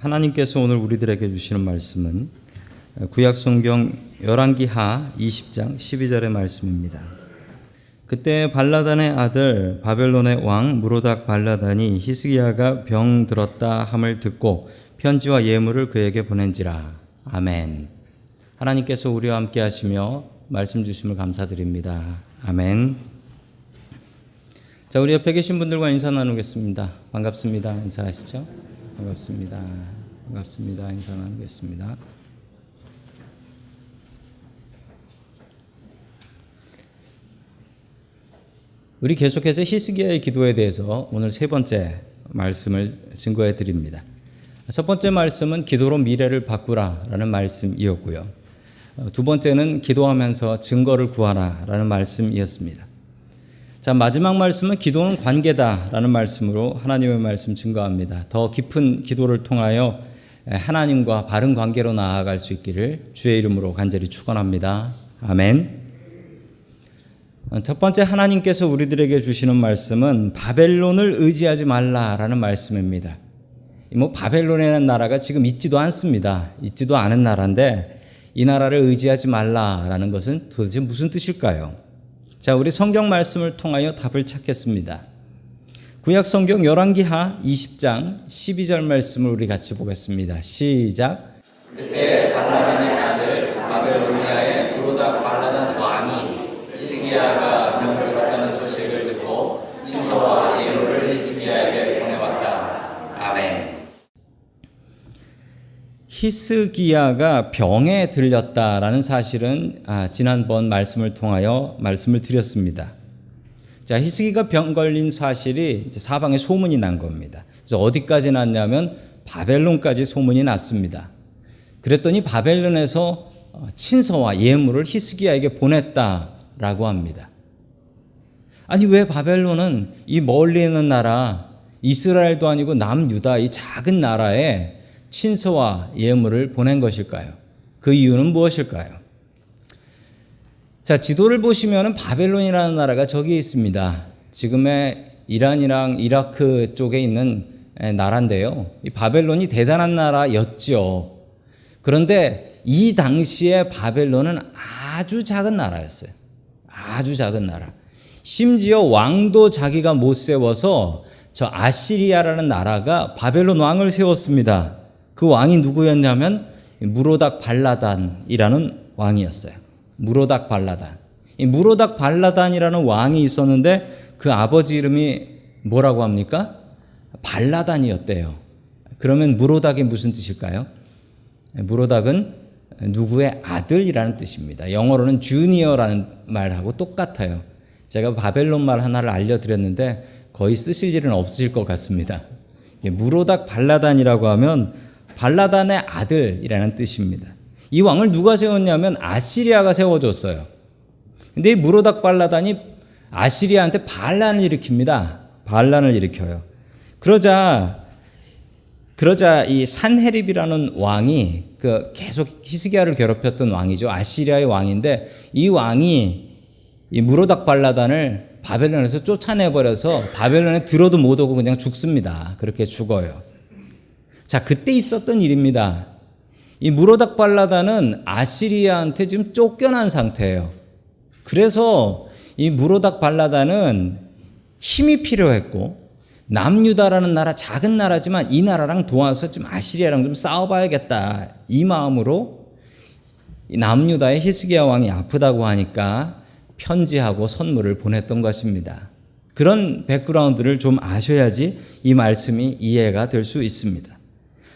하나님께서 오늘 우리들에게 주시는 말씀은 구약성경 열왕기하 20장 12절의 말씀입니다. 그때 발라단의 아들 바벨론의 왕 무로닥 발라단이 히스기야가 병들었다 함을 듣고 편지와 예물을 그에게 보낸지라. 아멘. 하나님께서 우리와 함께 하시며 말씀 주심을 감사드립니다. 아멘. 자, 우리 옆에 계신 분들과 인사 나누겠습니다. 반갑습니다. 인사하시죠? 반갑습니다. 반갑습니다. 인사 나누겠습니다. 우리 계속해서 히스기야의 기도에 대해서 오늘 세 번째 말씀을 증거해 드립니다. 첫 번째 말씀은 기도로 미래를 바꾸라라는 말씀이었고요. 두 번째는 기도하면서 증거를 구하라라는 말씀이었습니다. 자, 마지막 말씀은 기도는 관계다라는 말씀으로 하나님의 말씀 증거합니다. 더 깊은 기도를 통하여 하나님과 바른 관계로 나아갈 수 있기를 주의 이름으로 간절히 축원합니다. 아멘. 첫 번째 하나님께서 우리들에게 주시는 말씀은 바벨론을 의지하지 말라라는 말씀입니다. 바벨론이라는 나라가 지금 있지도 않습니다. 있지도 않은 나라인데 이 나라를 의지하지 말라라는 것은 도대체 무슨 뜻일까요? 자, 우리 성경 말씀을 통하여 답을 찾겠습니다. 구약 성경 열왕기하 20장 12절 말씀을 우리 같이 보겠습니다. 시작. 그때 발라단의 아들 바벨로니아의 무로닥 발라단 왕이 히스기야가 병들었다는 소식을 듣고 친서와 예물을 히스기야에게 보내왔다. 아멘. 히스기야가 병에 들렸다라는 사실은 지난번 말씀을 통하여 말씀을 드렸습니다. 자, 히스기야가 병 걸린 사실이 사방에 소문이 난 겁니다. 그래서 어디까지 났냐면 바벨론까지 소문이 났습니다. 그랬더니 바벨론에서 친서와 예물을 히스기야에게 보냈다라고 합니다. 아니, 왜 바벨론은 이 멀리 있는 나라 이스라엘도 아니고 남유다 이 작은 나라에 친서와 예물을 보낸 것일까요? 그 이유는 무엇일까요? 자, 지도를 보시면 바벨론이라는 나라가 저기 있습니다. 지금의 이란이랑 이라크 쪽에 있는 나라인데요. 이 바벨론이 대단한 나라였죠. 그런데 이 당시에 바벨론은 아주 작은 나라였어요. 아주 작은 나라. 심지어 왕도 자기가 못 세워서 저 아시리아라는 나라가 바벨론 왕을 세웠습니다. 그 왕이 누구였냐면 무로닥 발라단이라는 왕이었어요. 무로닥 발라단. 이 무로닥 발라단이라는 왕이 있었는데 그 아버지 이름이 뭐라고 합니까? 발라단이었대요. 그러면 무로닥이 무슨 뜻일까요? 무로닥은 누구의 아들이라는 뜻입니다. 영어로는 주니어라는 말하고 똑같아요. 제가 바벨론 말 하나를 알려드렸는데 거의 쓰실 일은 없으실 것 같습니다. 무로닥 발라단이라고 하면 발라단의 아들이라는 뜻입니다. 이 왕을 누가 세웠냐면 아시리아가 세워줬어요. 근데 이 무로닥 발라단이 아시리아한테 반란을 일으킵니다. 반란을 일으켜요. 그러자 이 산헤립이라는 왕이 계속 히스기야를 괴롭혔던 왕이죠. 아시리아의 왕인데 이 왕이 이 무로닥 발라단을 바벨론에서 쫓아내버려서 바벨론에 들어도 못 오고 그냥 죽습니다. 그렇게 죽어요. 자, 그때 있었던 일입니다. 이 무로닥 발라단은 아시리아한테 지금 쫓겨난 상태예요. 그래서 이 무로닥 발라단은 힘이 필요했고 남유다라는 나라, 작은 나라지만 이 나라랑 도와서 좀 아시리아랑 좀 싸워봐야겠다. 이 마음으로 남유다의 히스기야 왕이 아프다고 하니까 편지하고 선물을 보냈던 것입니다. 그런 백그라운드를 좀 아셔야지 이 말씀이 이해가 될 수 있습니다.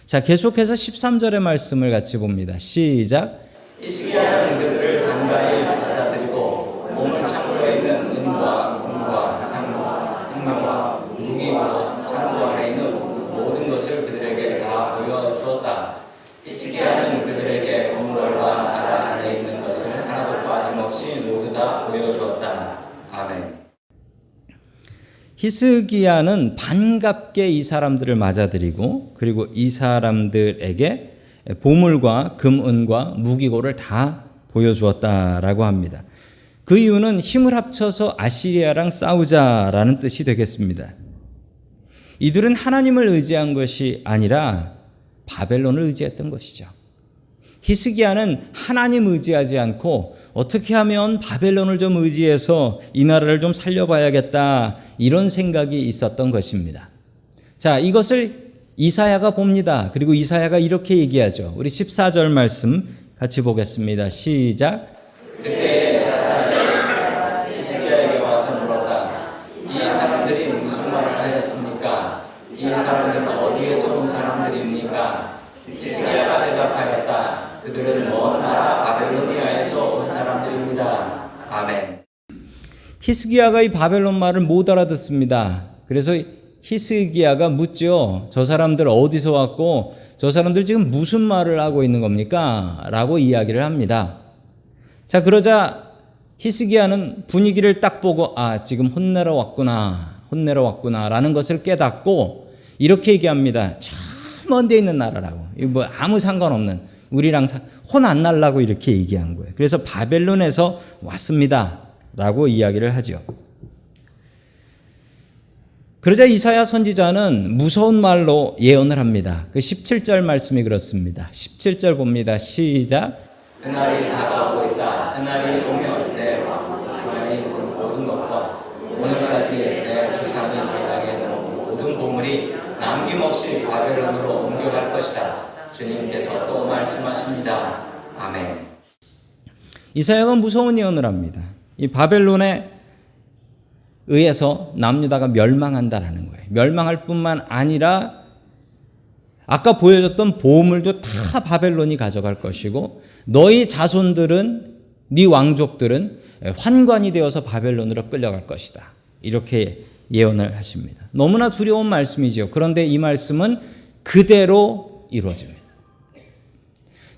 자, 계속해서 13절의 말씀을 같이 봅니다. 시작. 히스기야는 그들을 안가히 받아들이고 몸을 창고에 있는 은과 금과 향과 향명과 무기와 창고 안에 있는 모든 것을 그들에게 다 보여주었다. 히스기야는 그들에게 궁궐과 나라 안에 있는 것을 하나도 빠짐없이 모두 다 보여주었다. 아멘. 히스기야는 반갑게 이 사람들을 맞아들이고 그리고 이 사람들에게 보물과 금은과 무기고를 다 보여주었다라고 합니다. 그 이유는 힘을 합쳐서 아시리아랑 싸우자라는 뜻이 되겠습니다. 이들은 하나님을 의지한 것이 아니라 바벨론을 의지했던 것이죠. 히스기야는 하나님 의지하지 않고 어떻게 하면 바벨론을 좀 의지해서 이 나라를 좀 살려봐야겠다, 이런 생각이 있었던 것입니다. 자, 이것을 이사야가 봅니다. 그리고 이사야가 이렇게 얘기하죠. 우리 14절 말씀 같이 보겠습니다. 시작. 그때 이사야가 히스기야에게 와서 물었다. 이 사람들이 무슨 말을 하였습니까? 이 사람들은 어디에서 온 사람들입니까? 히스기야가 대답하였다. 그들은 먼 나라 바벨로니아에서 온 사람들입니다. 아멘. 히스기야가 이 바벨론 말을 못 알아듣습니다. 그래서 히스기야가 묻죠. 저 사람들 어디서 왔고 저 사람들 지금 무슨 말을 하고 있는 겁니까? 라고 이야기를 합니다. 자, 그러자 히스기야는 분위기를 딱 보고 지금 혼내러 왔구나 라는 것을 깨닫고 이렇게 얘기합니다. 저 먼 데 있는 나라라고. 이거 뭐 아무 상관없는, 우리랑 혼 안 날라고 이렇게 얘기한 거예요. 그래서 바벨론에서 왔습니다 라고 이야기를 하죠. 그러자 이사야 선지자는 무서운 말로 예언을 합니다. 그 17절 말씀이 그렇습니다. 17절 봅니다. 시작. 그날이 다가오고 있다. 그날이 오면 내 왕의 모든 것과 오늘까지 내 조상이 저장해 놓은 모든 보물이 남김없이 바벨론으로 옮겨갈 것이다. 주님께서 또 말씀하십니다. 아멘. 이사야가 무서운 예언을 합니다. 이 바벨론에 의해서 남유다가 멸망한다라는 거예요. 멸망할 뿐만 아니라 아까 보여줬던 보물도 다 바벨론이 가져갈 것이고 너희 자손들은, 네 왕족들은 환관이 되어서 바벨론으로 끌려갈 것이다. 이렇게 예언을 하십니다. 너무나 두려운 말씀이죠. 그런데 이 말씀은 그대로 이루어집니다.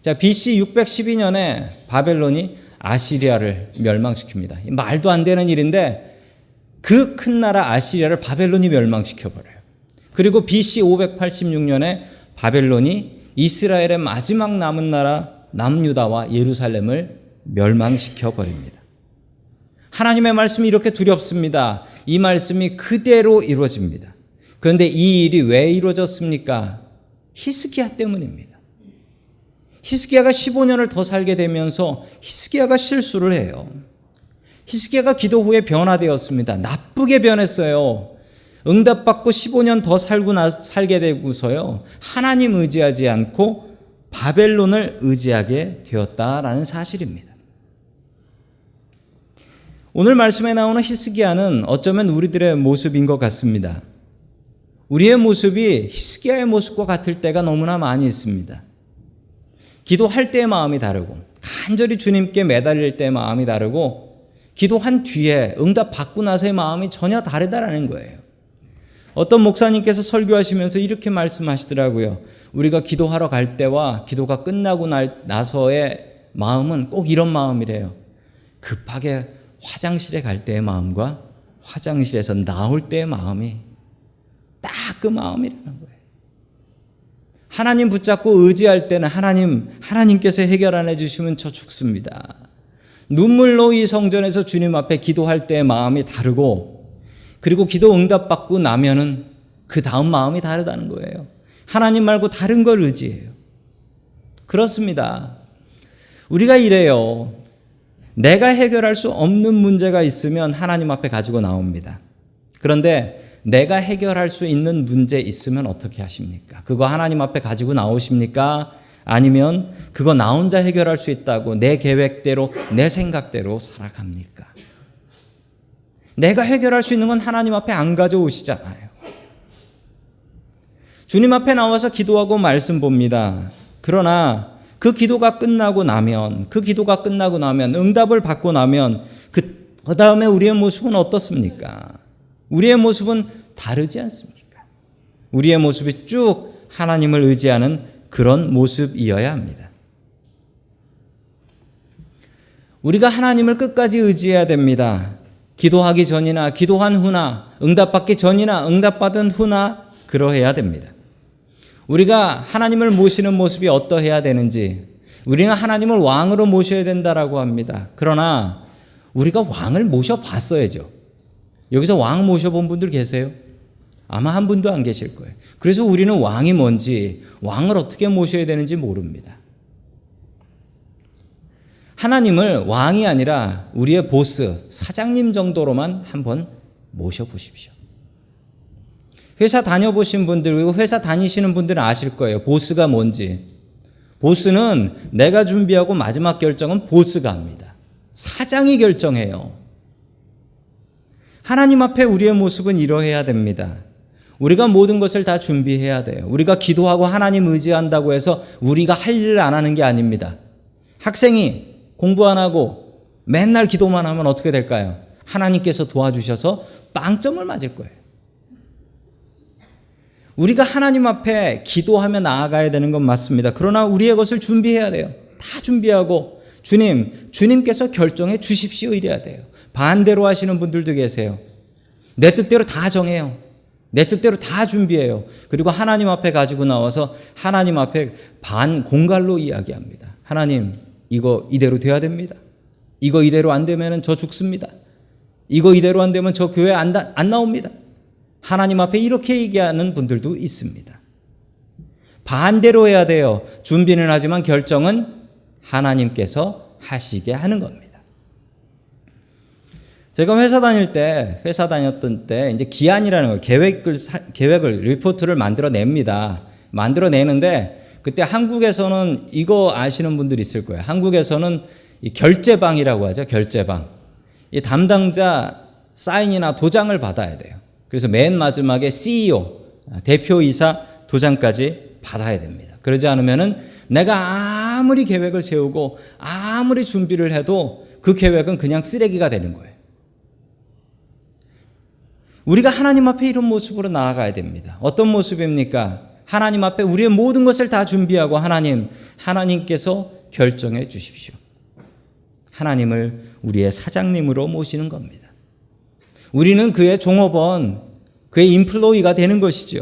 자, BC 612년에 바벨론이 아시리아를 멸망시킵니다. 말도 안 되는 일인데 그 큰 나라 아시리아를 바벨론이 멸망시켜버려요. 그리고 BC 586년에 바벨론이 이스라엘의 마지막 남은 나라 남유다와 예루살렘을 멸망시켜버립니다. 하나님의 말씀이 이렇게 두렵습니다. 이 말씀이 그대로 이루어집니다. 그런데 이 일이 왜 이루어졌습니까? 히스기야 때문입니다. 히스기야가 15년을 더 살게 되면서 히스기야가 실수를 해요. 히스기야가 기도 후에 변화되었습니다. 나쁘게 변했어요. 응답받고 15년 더 살게 되고서요, 하나님 의지하지 않고 바벨론을 의지하게 되었다라는 사실입니다. 오늘 말씀에 나오는 히스기야는 어쩌면 우리들의 모습인 것 같습니다. 우리의 모습이 히스기야의 모습과 같을 때가 너무나 많이 있습니다. 기도할 때의 마음이 다르고 간절히 주님께 매달릴 때의 마음이 다르고 기도한 뒤에 응답 받고 나서의 마음이 전혀 다르다라는 거예요. 어떤 목사님께서 설교하시면서 이렇게 말씀하시더라고요. 우리가 기도하러 갈 때와 기도가 끝나고 나서의 마음은 꼭 이런 마음이래요. 급하게 화장실에 갈 때의 마음과 화장실에서 나올 때의 마음이 딱 그 마음이라는 거예요. 하나님 붙잡고 의지할 때는 하나님께서 해결 안 해주시면 저 죽습니다. 눈물로 이 성전에서 주님 앞에 기도할 때의 마음이 다르고, 그리고 기도 응답받고 나면은 그 다음 마음이 다르다는 거예요. 하나님 말고 다른 걸 의지해요. 그렇습니다. 우리가 이래요. 내가 해결할 수 없는 문제가 있으면 하나님 앞에 가지고 나옵니다. 그런데 내가 해결할 수 있는 문제 있으면 어떻게 하십니까? 그거 하나님 앞에 가지고 나오십니까? 아니면 그거 나 혼자 해결할 수 있다고 내 계획대로, 내 생각대로 살아갑니까? 내가 해결할 수 있는 건 하나님 앞에 안 가져오시잖아요. 주님 앞에 나와서 기도하고 말씀 봅니다. 그러나 그 기도가 끝나고 나면 응답을 받고 나면 그 다음에 우리의 모습은 어떻습니까? 우리의 모습은 다르지 않습니까? 우리의 모습이 쭉 하나님을 의지하는 그런 모습이어야 합니다. 우리가 하나님을 끝까지 의지해야 됩니다. 기도하기 전이나 기도한 후나 응답받기 전이나 응답받은 후나 그러해야 됩니다. 우리가 하나님을 모시는 모습이 어떠해야 되는지, 우리는 하나님을 왕으로 모셔야 된다라고 합니다. 그러나 우리가 왕을 모셔봤어야죠. 여기서 왕 모셔본 분들 계세요? 아마 한 분도 안 계실 거예요. 그래서 우리는 왕이 뭔지, 왕을 어떻게 모셔야 되는지 모릅니다. 하나님을 왕이 아니라 우리의 보스, 사장님 정도로만 한번 모셔보십시오. 회사 다녀보신 분들, 그리고 회사 다니시는 분들은 아실 거예요. 보스가 뭔지. 보스는 내가 준비하고 마지막 결정은 보스가 합니다. 사장이 결정해요. 하나님 앞에 우리의 모습은 이러해야 됩니다. 우리가 모든 것을 다 준비해야 돼요. 우리가 기도하고 하나님 의지한다고 해서 우리가 할 일을 안 하는 게 아닙니다. 학생이 공부 안 하고 맨날 기도만 하면 어떻게 될까요? 하나님께서 도와주셔서 빵점을 맞을 거예요. 우리가 하나님 앞에 기도하며 나아가야 되는 건 맞습니다. 그러나 우리의 것을 준비해야 돼요. 다 준비하고 주님께서 결정해 주십시오 이래야 돼요. 반대로 하시는 분들도 계세요. 내 뜻대로 다 정해요. 내 뜻대로 다 준비해요. 그리고 하나님 앞에 가지고 나와서 하나님 앞에 반공갈로 이야기합니다. 하나님, 이거 이대로 돼야 됩니다. 이거 이대로 안 되면 저 죽습니다. 이거 이대로 안 되면 저 교회 안 나옵니다. 하나님 앞에 이렇게 얘기하는 분들도 있습니다. 반대로 해야 돼요. 준비는 하지만 결정은 하나님께서 하시게 하는 겁니다. 제가 회사 다녔던 때 이제 기한이라는 걸 계획을 리포트를 만들어냅니다. 만들어내는데 그때 한국에서는 이거 아시는 분들이 있을 거예요. 한국에서는 이 결제방이라고 하죠. 결제방. 이 담당자 사인이나 도장을 받아야 돼요. 그래서 맨 마지막에 CEO, 대표이사 도장까지 받아야 됩니다. 그러지 않으면은 내가 아무리 계획을 세우고 아무리 준비를 해도 그 계획은 그냥 쓰레기가 되는 거예요. 우리가 하나님 앞에 이런 모습으로 나아가야 됩니다. 어떤 모습입니까? 하나님 앞에 우리의 모든 것을 다 준비하고 하나님께서 결정해 주십시오. 하나님을 우리의 사장님으로 모시는 겁니다. 우리는 그의 종업원, 그의 인플로이가 되는 것이죠.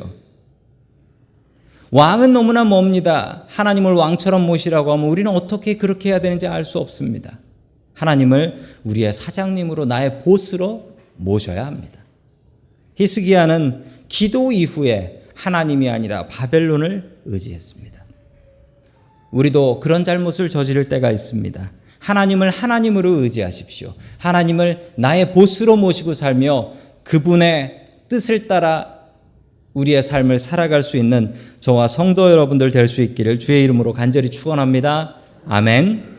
왕은 너무나 멉니다. 하나님을 왕처럼 모시라고 하면 우리는 어떻게 그렇게 해야 되는지 알 수 없습니다. 하나님을 우리의 사장님으로, 나의 보스로 모셔야 합니다. 히스기야는 기도 이후에 하나님이 아니라 바벨론을 의지했습니다. 우리도 그런 잘못을 저지를 때가 있습니다. 하나님을 하나님으로 의지하십시오. 하나님을 나의 보스로 모시고 살며 그분의 뜻을 따라 우리의 삶을 살아갈 수 있는 저와 성도 여러분들 될 수 있기를 주의 이름으로 간절히 축원합니다. 아멘.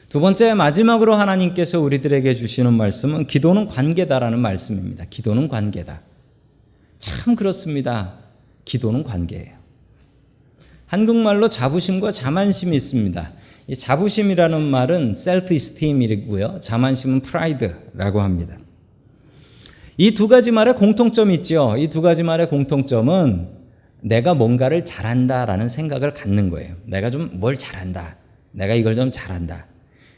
두 번째, 마지막으로 하나님께서 우리들에게 주시는 말씀은 기도는 관계다라는 말씀입니다. 기도는 관계다. 참 그렇습니다. 기도는 관계예요. 한국말로 자부심과 자만심이 있습니다. 이 자부심이라는 말은 self-esteem이고요. 자만심은 pride라고 합니다. 이 두 가지 말에 공통점이 있죠. 이 두 가지 말의 공통점은 내가 뭔가를 잘한다라는 생각을 갖는 거예요. 내가 좀 뭘 잘한다. 내가 이걸 좀 잘한다.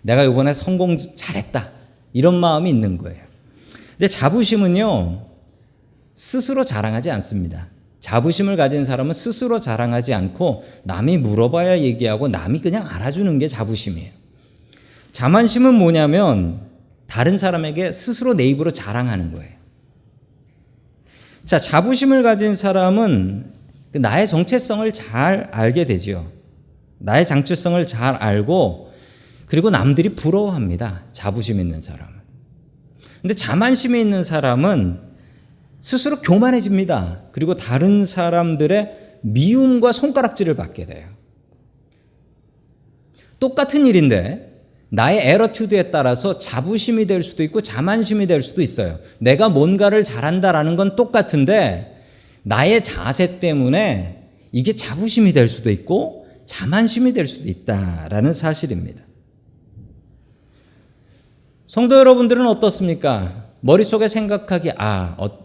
내가 이번에 성공 잘했다. 이런 마음이 있는 거예요. 근데 자부심은요, 스스로 자랑하지 않습니다. 자부심을 가진 사람은 스스로 자랑하지 않고 남이 물어봐야 얘기하고 남이 그냥 알아주는 게 자부심이에요. 자만심은 뭐냐면 다른 사람에게 스스로 내 입으로 자랑하는 거예요. 자, 자부심을 가진 사람은 나의 정체성을 잘 알게 되죠. 나의 정체성을 잘 알고 그리고 남들이 부러워합니다. 자부심 있는 사람은. 근데 자만심이 있는 사람은 스스로 교만해집니다. 그리고 다른 사람들의 미움과 손가락질을 받게 돼요. 똑같은 일인데 나의 애러튜드에 따라서 자부심이 될 수도 있고 자만심이 될 수도 있어요. 내가 뭔가를 잘한다라는 건 똑같은데 나의 자세 때문에 이게 자부심이 될 수도 있고 자만심이 될 수도 있다라는 사실입니다. 성도 여러분들은 어떻습니까? 머릿속에 생각하기,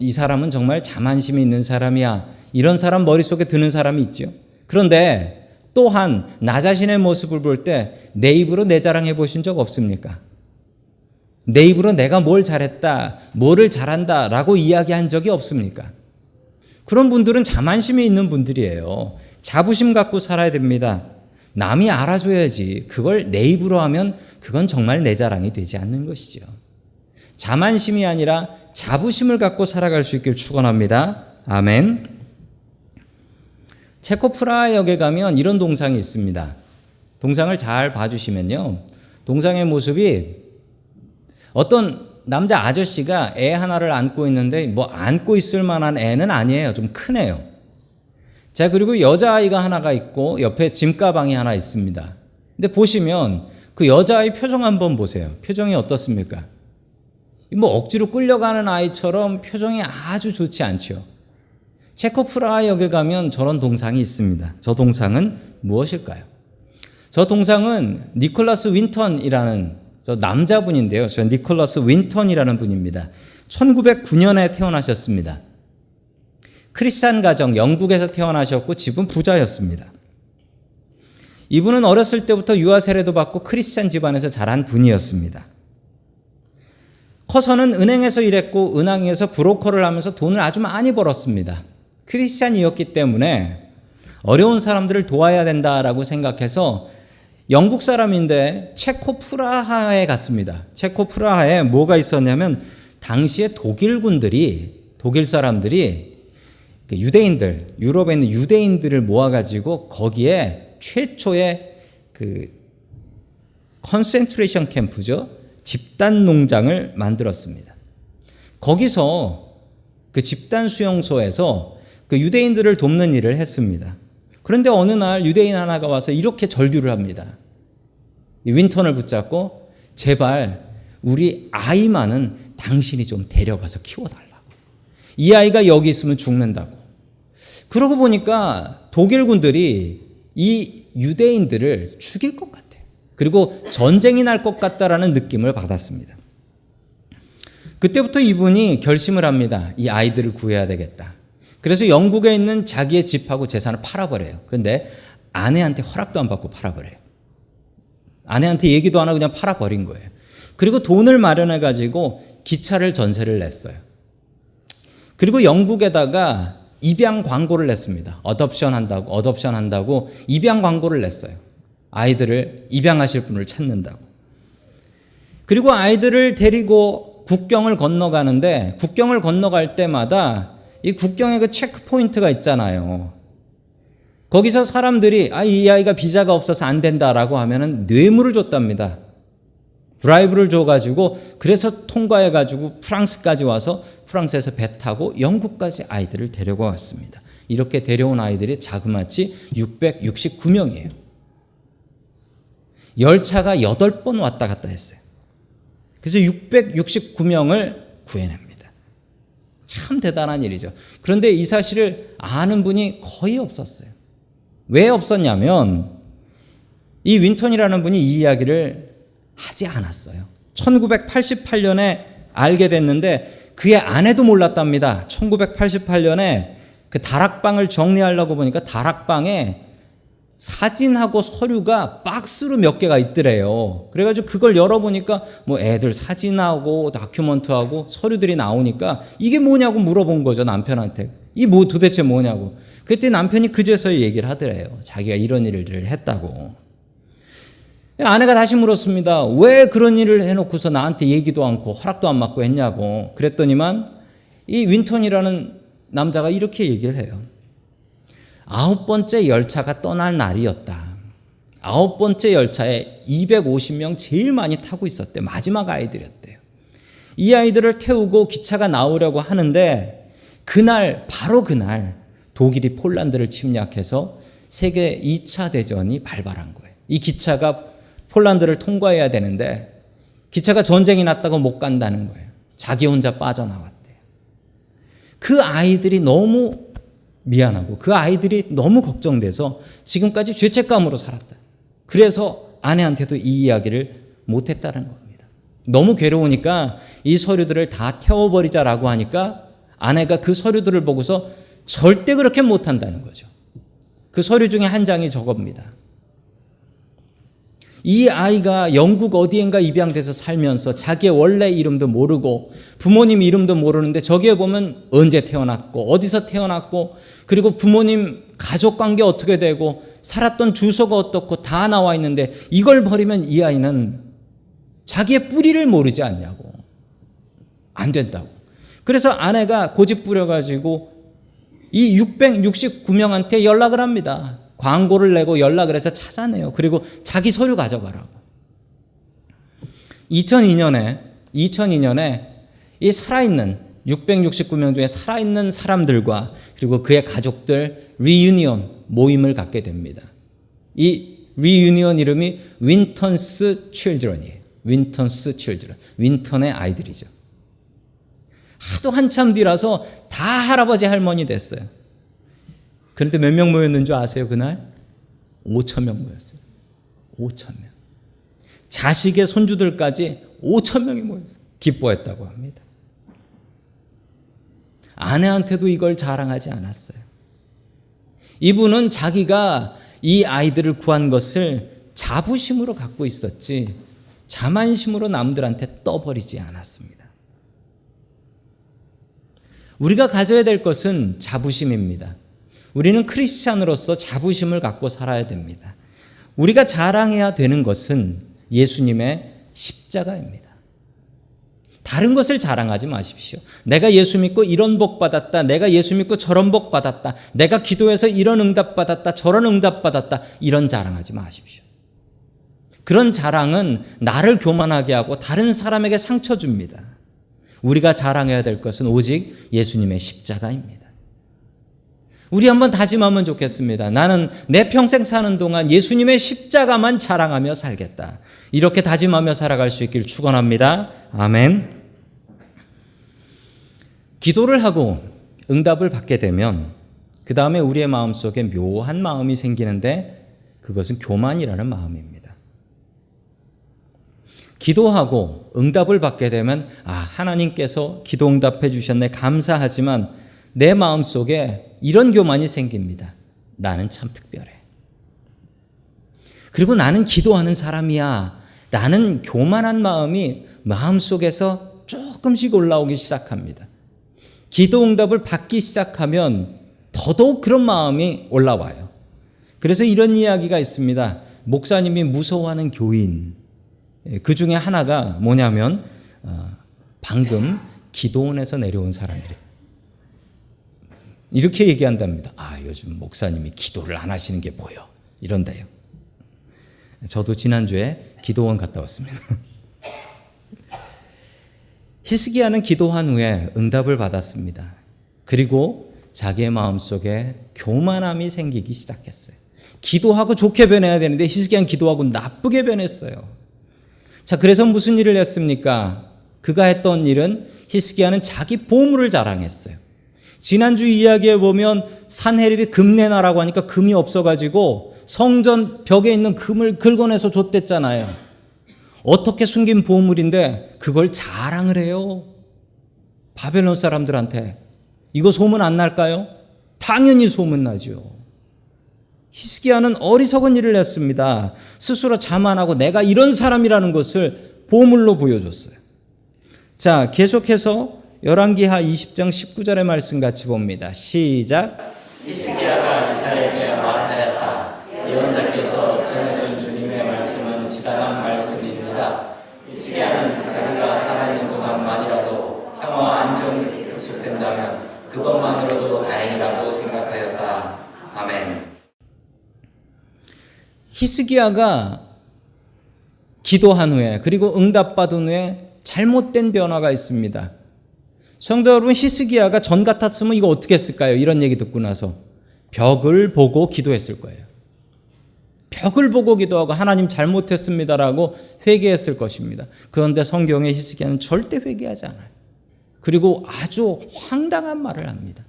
이 사람은 정말 자만심이 있는 사람이야. 이런 사람 머릿속에 드는 사람이 있죠. 그런데 또한 나 자신의 모습을 볼 때 내 입으로 내 자랑해 보신 적 없습니까? 내 입으로 내가 뭘 잘했다, 뭐를 잘한다 라고 이야기한 적이 없습니까? 그런 분들은 자만심이 있는 분들이에요. 자부심 갖고 살아야 됩니다. 남이 알아줘야지. 그걸 내 입으로 하면 그건 정말 내 자랑이 되지 않는 것이죠. 자만심이 아니라 자부심을 갖고 살아갈 수 있길 축원합니다. 아멘. 체코 프라하역에 가면 이런 동상이 있습니다. 동상을 잘 봐주시면요, 동상의 모습이 어떤 남자 아저씨가 애 하나를 안고 있는데 뭐 안고 있을 만한 애는 아니에요. 좀 큰 애요. 자, 그리고 여자아이가 하나가 있고 옆에 짐가방이 하나 있습니다. 근데 보시면 그 여자아이 표정 한번 보세요. 표정이 어떻습니까? 뭐 억지로 끌려가는 아이처럼 표정이 아주 좋지 않죠. 체코 프라하역에 가면 저런 동상이 있습니다. 저 동상은 무엇일까요? 저 동상은 니콜라스 윈턴이라는 저 남자분인데요. 저 니콜라스 윈턴이라는 분입니다. 1909년에 태어나셨습니다. 크리스찬 가정, 영국에서 태어나셨고 집은 부자였습니다. 이분은 어렸을 때부터 유아 세례도 받고 크리스찬 집안에서 자란 분이었습니다. 커서는 은행에서 일했고 은행에서 브로커를 하면서 돈을 아주 많이 벌었습니다. 크리스찬이었기 때문에 어려운 사람들을 도와야 된다라고 생각해서 영국 사람인데 체코 프라하에 갔습니다. 체코 프라하에 뭐가 있었냐면 당시에 독일 사람들이 유대인들, 유럽에 있는 유대인들을 모아가지고 거기에 최초의 그 컨센트레이션 캠프죠. 집단 농장을 만들었습니다. 거기서 그 집단 수용소에서 그 유대인들을 돕는 일을 했습니다. 그런데 어느 날 유대인 하나가 와서 이렇게 절규를 합니다. 이 윈턴을 붙잡고 제발 우리 아이만은 당신이 좀 데려가서 키워달라고. 이 아이가 여기 있으면 죽는다고. 그러고 보니까 독일군들이 이 유대인들을 죽일 것 같아요. 그리고 전쟁이 날 것 같다라는 느낌을 받았습니다. 그때부터 이분이 결심을 합니다. 이 아이들을 구해야 되겠다. 그래서 영국에 있는 자기의 집하고 재산을 팔아버려요. 그런데 아내한테 허락도 안 받고 팔아버려요. 아내한테 얘기도 안 하고 그냥 팔아버린 거예요. 그리고 돈을 마련해가지고 기차를 전세를 냈어요. 그리고 영국에다가 입양 광고를 냈습니다. 어덥션 한다고 입양 광고를 냈어요. 아이들을 입양하실 분을 찾는다고. 그리고 아이들을 데리고 국경을 건너가는데 국경을 건너갈 때마다 이 국경에 그 체크 포인트가 있잖아요. 거기서 사람들이 이 아이가 비자가 없어서 안 된다라고 하면은 뇌물을 줬답니다. 브라이브를 줘가지고 그래서 통과해가지고 프랑스까지 와서 프랑스에서 배 타고 영국까지 아이들을 데려왔습니다. 이렇게 데려온 아이들이 자그마치 669명이에요. 열차가 8번 왔다 갔다 했어요. 그래서 669명을 구해냅니다. 참 대단한 일이죠. 그런데 이 사실을 아는 분이 거의 없었어요. 왜 없었냐면 이 윈턴이라는 분이 이 이야기를 하지 않았어요. 1988년에 알게 됐는데 그의 아내도 몰랐답니다. 1988년에 그 다락방을 정리하려고 보니까 다락방에 사진하고 서류가 박스로 몇 개가 있더래요. 그래가지고 그걸 열어보니까 뭐 애들 사진하고 다큐멘트하고 서류들이 나오니까 이게 뭐냐고 물어본 거죠, 남편한테. 이 뭐 도대체 뭐냐고. 그때 남편이 그제서야 얘기를 하더래요. 자기가 이런 일을 했다고. 아내가 다시 물었습니다. 왜 그런 일을 해놓고서 나한테 얘기도 않고 허락도 안 받고 했냐고. 그랬더니만 이 윈턴이라는 남자가 이렇게 얘기를 해요. 9번째 열차가 떠날 날이었다. 9번째 열차에 250명 제일 많이 타고 있었대. 마지막 아이들이었대요. 이 아이들을 태우고 기차가 나오려고 하는데 바로 그날 독일이 폴란드를 침략해서 세계 2차 대전이 발발한 거예요. 이 기차가 폴란드를 통과해야 되는데 기차가 전쟁이 났다고 못 간다는 거예요. 자기 혼자 빠져나왔대요. 그 아이들이 너무 미안하고 그 아이들이 너무 걱정돼서 지금까지 죄책감으로 살았다. 그래서 아내한테도 이 이야기를 못했다는 겁니다. 너무 괴로우니까 이 서류들을 다 태워버리자라고 하니까 아내가 그 서류들을 보고서 절대 그렇게 못한다는 거죠. 그 서류 중에 한 장이 저겁니다. 이 아이가 영국 어디엔가 입양돼서 살면서 자기의 원래 이름도 모르고 부모님 이름도 모르는데 저기에 보면 언제 태어났고 어디서 태어났고 그리고 부모님 가족관계 어떻게 되고 살았던 주소가 어떻고 다 나와 있는데 이걸 버리면 이 아이는 자기의 뿌리를 모르지 않냐고. 안 된다고. 그래서 아내가 고집 부려가지고 이 669명한테 연락을 합니다. 광고를 내고 연락을 해서 찾아내요. 그리고 자기 서류 가져가라고. 2002년에 이 살아있는 669명 중에 살아있는 사람들과 그리고 그의 가족들 리유니언 모임을 갖게 됩니다. 이 리유니언 이름이 윈턴스 칠드런이에요. 윈턴스 칠드런. 윈턴의 아이들이죠. 하도 한참 뒤라서 다 할아버지 할머니 됐어요. 그런데 몇 명 모였는 줄 아세요? 그날 5,000명 모였어요. 5,000명. 자식의 손주들까지 5,000명이 모였어요. 기뻐했다고 합니다. 아내한테도 이걸 자랑하지 않았어요. 이분은 자기가 이 아이들을 구한 것을 자부심으로 갖고 있었지 자만심으로 남들한테 떠버리지 않았습니다. 우리가 가져야 될 것은 자부심입니다. 우리는 크리스찬으로서 자부심을 갖고 살아야 됩니다. 우리가 자랑해야 되는 것은 예수님의 십자가입니다. 다른 것을 자랑하지 마십시오. 내가 예수 믿고 이런 복 받았다. 내가 예수 믿고 저런 복 받았다. 내가 기도해서 이런 응답 받았다. 저런 응답 받았다. 이런 자랑하지 마십시오. 그런 자랑은 나를 교만하게 하고 다른 사람에게 상처 줍니다. 우리가 자랑해야 될 것은 오직 예수님의 십자가입니다. 우리 한번 다짐하면 좋겠습니다. 나는 내 평생 사는 동안 예수님의 십자가만 자랑하며 살겠다. 이렇게 다짐하며 살아갈 수 있길 축원합니다. 아멘. 기도를 하고 응답을 받게 되면 그 다음에 우리의 마음속에 묘한 마음이 생기는데 그것은 교만이라는 마음입니다. 기도하고 응답을 받게 되면 하나님께서 기도 응답해 주셨네 감사하지만 내 마음속에 이런 교만이 생깁니다. 나는 참 특별해. 그리고 나는 기도하는 사람이야. 나는 교만한 마음이 마음속에서 조금씩 올라오기 시작합니다. 기도 응답을 받기 시작하면 더더욱 그런 마음이 올라와요. 그래서 이런 이야기가 있습니다. 목사님이 무서워하는 교인. 그 중에 하나가 뭐냐면 방금 기도원에서 내려온 사람들이에요. 이렇게 얘기한답니다. 요즘 목사님이 기도를 안 하시는 게 보여. 이런데요. 저도 지난주에 기도원 갔다 왔습니다. 히스기야는 기도한 후에 응답을 받았습니다. 그리고 자기의 마음속에 교만함이 생기기 시작했어요. 기도하고 좋게 변해야 되는데 히스기야는 기도하고 나쁘게 변했어요. 자, 그래서 무슨 일을 했습니까? 그가 했던 일은 히스기야는 자기 보물을 자랑했어요. 지난주 이야기에 보면 산헤립이 금 내놔라고 하니까 금이 없어가지고 성전 벽에 있는 금을 긁어내서 줬댔잖아요. 어떻게 숨긴 보물인데 그걸 자랑을 해요. 바벨론 사람들한테. 이거 소문 안 날까요? 당연히 소문 나죠. 히스기야는 어리석은 일을 했습니다. 스스로 자만하고 내가 이런 사람이라는 것을 보물로 보여줬어요. 자, 계속해서 열왕기하 20장 19절의 말씀 같이 봅니다. 시작. 히스기야가 이사야에게 말하였다. 예언자께서 전해준 주님의 말씀은 지당한 말씀입니다. 히스기야는 자기가 살아있는 동안만이라도 평화 안정이 계속된다면 그것만으로도 다행이라고 생각하였다. 아멘. 히스기야가 기도한 후에 그리고 응답받은 후에 잘못된 변화가 있습니다. 성도 여러분, 히스기야가 전 같았으면 이거 어떻게 했을까요? 이런 얘기 듣고 나서 벽을 보고 기도했을 거예요. 벽을 보고 기도하고 하나님 잘못했습니다라고 회개했을 것입니다. 그런데 성경의 히스기야는 절대 회개하지 않아요. 그리고 아주 황당한 말을 합니다.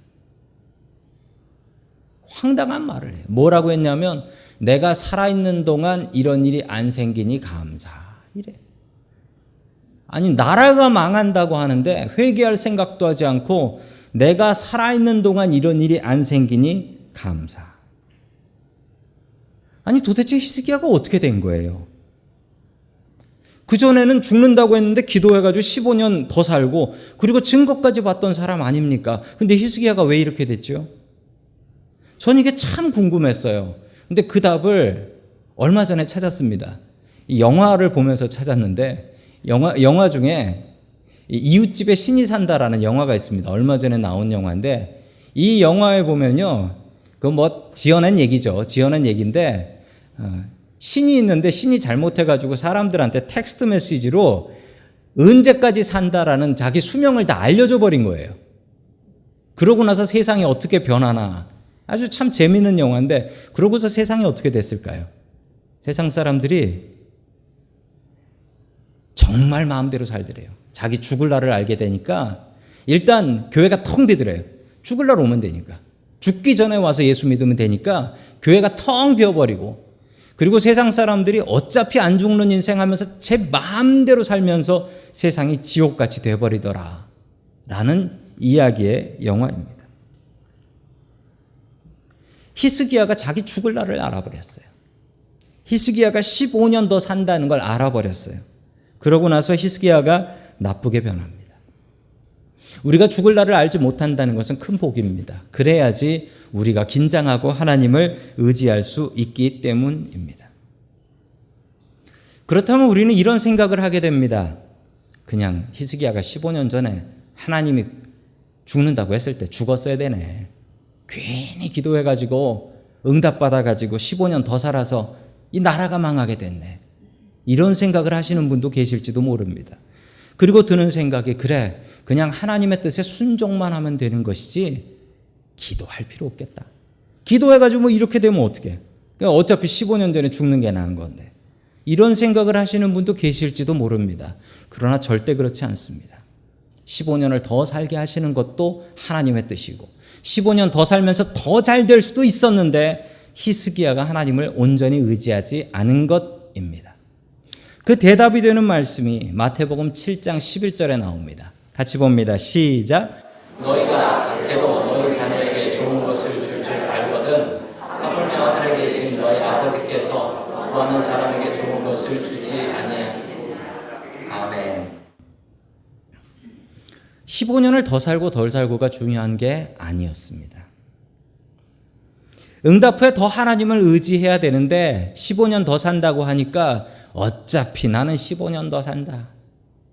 황당한 말을 해요. 뭐라고 했냐면 내가 살아있는 동안 이런 일이 안 생기니 감사. 이래. 아니, 나라가 망한다고 하는데 회개할 생각도 하지 않고 내가 살아있는 동안 이런 일이 안 생기니 감사. 아니, 도대체 히스기야가 어떻게 된 거예요? 그전에는 죽는다고 했는데 기도해가지고 15년 더 살고 그리고 증거까지 봤던 사람 아닙니까? 근데 히스기야가 왜 이렇게 됐죠? 전 이게 참 궁금했어요. 근데 그 답을 얼마 전에 찾았습니다. 이 영화를 보면서 찾았는데 영화 중에 이웃집에 신이 산다라는 영화가 있습니다. 얼마 전에 나온 영화인데 이 영화에 보면요. 그 뭐 지어낸 얘기죠. 지어낸 얘기인데 신이 있는데 신이 잘못해가지고 사람들한테 텍스트 메시지로 언제까지 산다라는 자기 수명을 다 알려줘 버린 거예요. 그러고 나서 세상이 어떻게 변하나 아주 참 재미있는 영화인데 그러고서 세상이 어떻게 됐을까요? 세상 사람들이 정말 마음대로 살더래요. 자기 죽을 날을 알게 되니까 일단 교회가 텅 비더래요. 죽을 날 오면 되니까. 죽기 전에 와서 예수 믿으면 되니까 교회가 텅 비어버리고 그리고 세상 사람들이 어차피 안 죽는 인생 하면서 제 마음대로 살면서 세상이 지옥같이 돼버리더라 라는 이야기의 영화입니다. 히스기야가 자기 죽을 날을 알아버렸어요. 히스기야가 15년 더 산다는 걸 알아버렸어요. 그러고 나서 히스기야가 나쁘게 변합니다. 우리가 죽을 날을 알지 못한다는 것은 큰 복입니다. 그래야지 우리가 긴장하고 하나님을 의지할 수 있기 때문입니다. 그렇다면 우리는 이런 생각을 하게 됩니다. 그냥 히스기야가 15년 전에 하나님이 죽는다고 했을 때 죽었어야 되네. 괜히 기도해가지고 응답받아가지고 15년 더 살아서 이 나라가 망하게 됐네. 이런 생각을 하시는 분도 계실지도 모릅니다. 그리고 드는 생각이 그래 그냥 하나님의 뜻에 순종만 하면 되는 것이지 기도할 필요 없겠다. 기도해가지고 뭐 이렇게 되면 어떡해. 어차피 15년 전에 죽는 게 나은 건데. 이런 생각을 하시는 분도 계실지도 모릅니다. 그러나 절대 그렇지 않습니다. 15년을 더 살게 하시는 것도 하나님의 뜻이고 15년 더 살면서 더 잘 될 수도 있었는데 히스기야가 하나님을 온전히 의지하지 않은 것입니다. 그 대답이 되는 말씀이 마태복음 7장 11절에 나옵니다. 같이 봅니다. 시작. 너희가 박해도 너희 자녀에게 좋은 것을 줄 줄 알거든 하물며 하늘에 계신 너희 아버지께서 구하는 사람에게 좋은 것을 주지 아니하시니. 아멘. 15년을 더 살고 덜 살고가 중요한 게 아니었습니다. 응답 후에 더 하나님을 의지해야 되는데 15년 더 산다고 하니까 어차피 나는 15년 더 산다.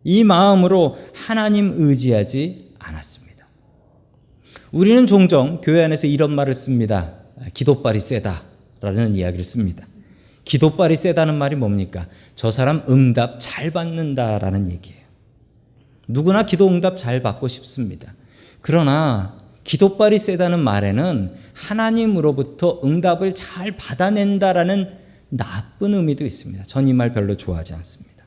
이 마음으로 하나님 의지하지 않았습니다. 우리는 종종 교회 안에서 이런 말을 씁니다. 기도빨이 세다라는 이야기를 씁니다. 기도빨이 세다는 말이 뭡니까? 저 사람 응답 잘 받는다라는 얘기예요. 누구나 기도 응답 잘 받고 싶습니다. 그러나 기도빨이 세다는 말에는 하나님으로부터 응답을 잘 받아낸다라는 나쁜 의미도 있습니다. 전 이 말 별로 좋아하지 않습니다.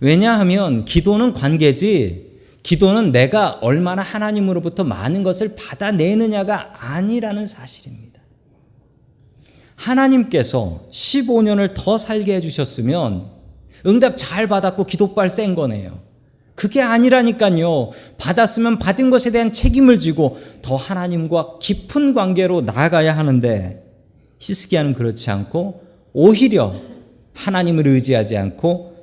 왜냐하면 기도는 관계지 기도는 내가 얼마나 하나님으로부터 많은 것을 받아내느냐가 아니라는 사실입니다. 하나님께서 15년을 더 살게 해주셨으면 응답 잘 받았고 기도빨 센 거네요. 그게 아니라니까요. 받았으면 받은 것에 대한 책임을 지고 더 하나님과 깊은 관계로 나아가야 하는데 히스기야는 그렇지 않고 오히려 하나님을 의지하지 않고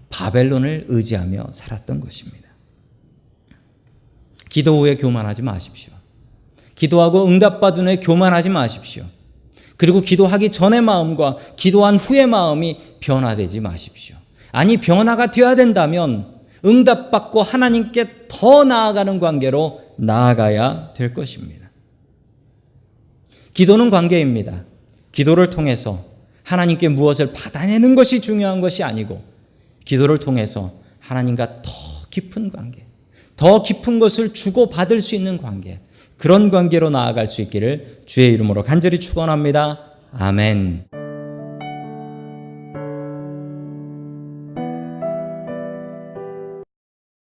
바벨론을 의지하며 살았던 것입니다. 기도 후에 교만하지 마십시오. 기도하고 응답받은 후에 교만하지 마십시오. 그리고 기도하기 전의 마음과 기도한 후의 마음이 변화되지 마십시오. 아니 변화가 되어야 된다면 응답받고 하나님께 더 나아가는 관계로 나아가야 될 것입니다. 기도는 관계입니다. 기도를 통해서 하나님께 무엇을 받아내는 것이 중요한 것이 아니고 기도를 통해서 하나님과 더 깊은 관계, 더 깊은 것을 주고받을 수 있는 관계, 그런 관계로 나아갈 수 있기를 주의 이름으로 간절히 축원합니다. 아멘.